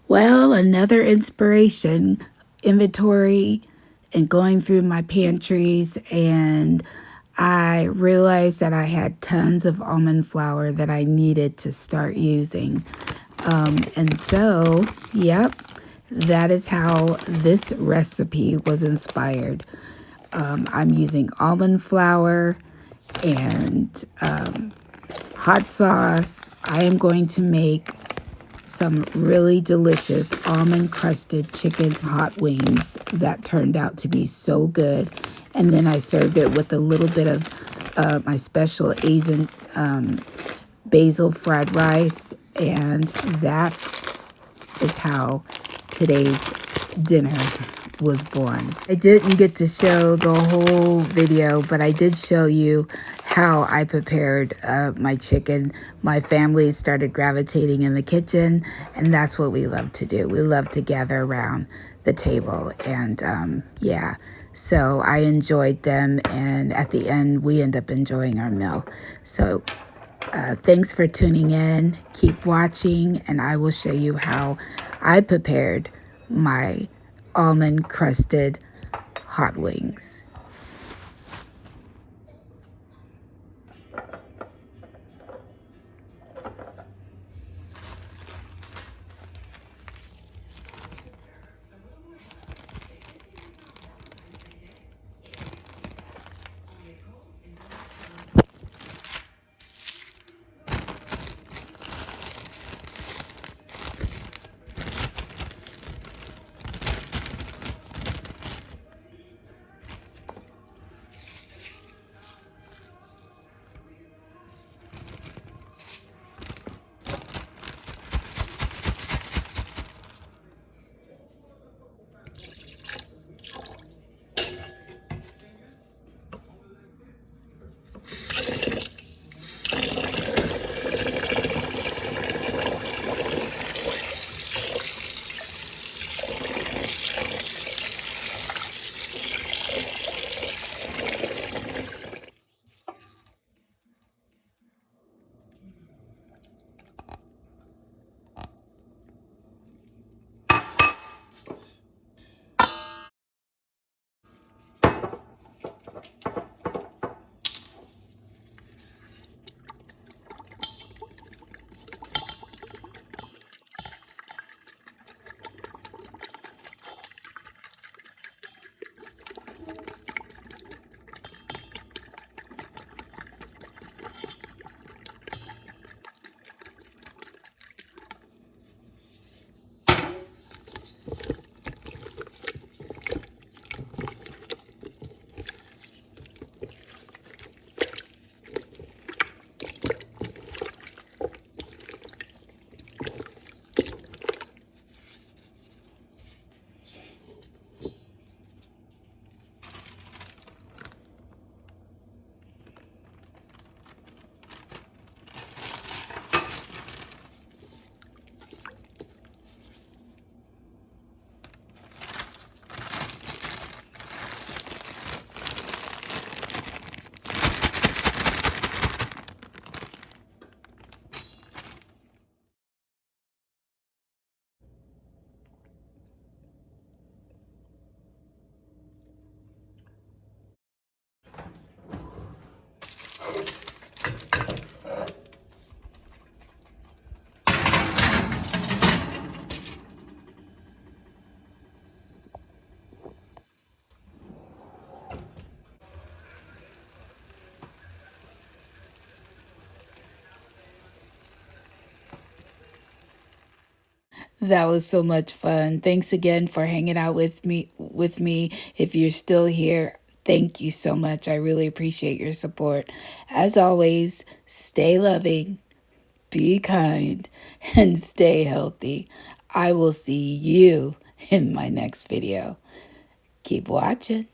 Well, another inspiration, inventory and going through my pantries, and I realized that I had tons of almond flour that I needed to start using. And so, yep, that is how this recipe was inspired. I'm using almond flour and hot sauce. I am going to make some really delicious almond crusted chicken hot wings that turned out to be so good. And then I served it with a little bit of my special Asian basil fried rice, and that is how today's dinner was born. I didn't get to show the whole video, but I did show you how I prepared my chicken. My family started gravitating in the kitchen, and that's what we love to do. We love to gather around the table, and yeah, so I enjoyed them, and at the end we end up enjoying our meal. So thanks for tuning in. Keep watching, and I will show you how I prepared my almond crusted hot wings. That was so much fun. Thanks again for hanging out with me. If you're still here, thank you so much. I really appreciate your support. As always, stay loving, be kind, and stay healthy. I will see you in my next video. Keep watching.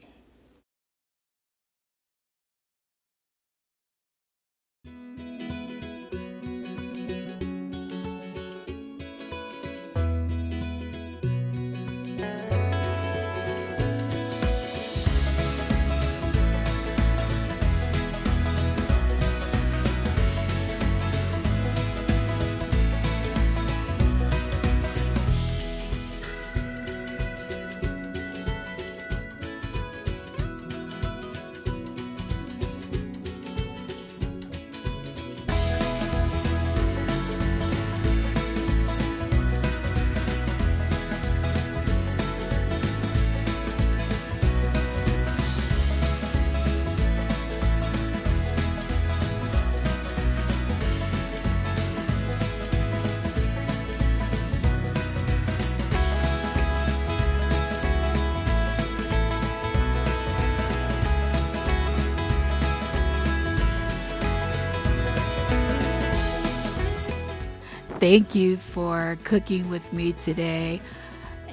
Thank you for cooking with me today.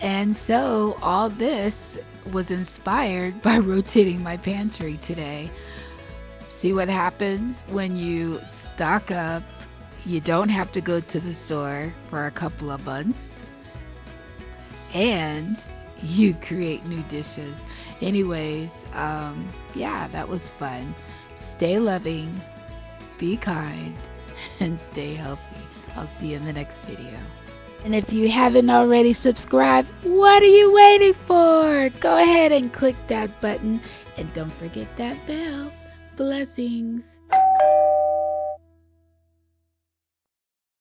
And so all this was inspired by rotating my pantry today. See what happens when you stock up. You don't have to go to the store for a couple of months. And you create new dishes. Anyways, yeah, that was fun. Stay loving, be kind, and stay healthy. I'll see you in the next video. And if you haven't already subscribed, what are you waiting for? Go ahead and click that button and don't forget that bell. Blessings.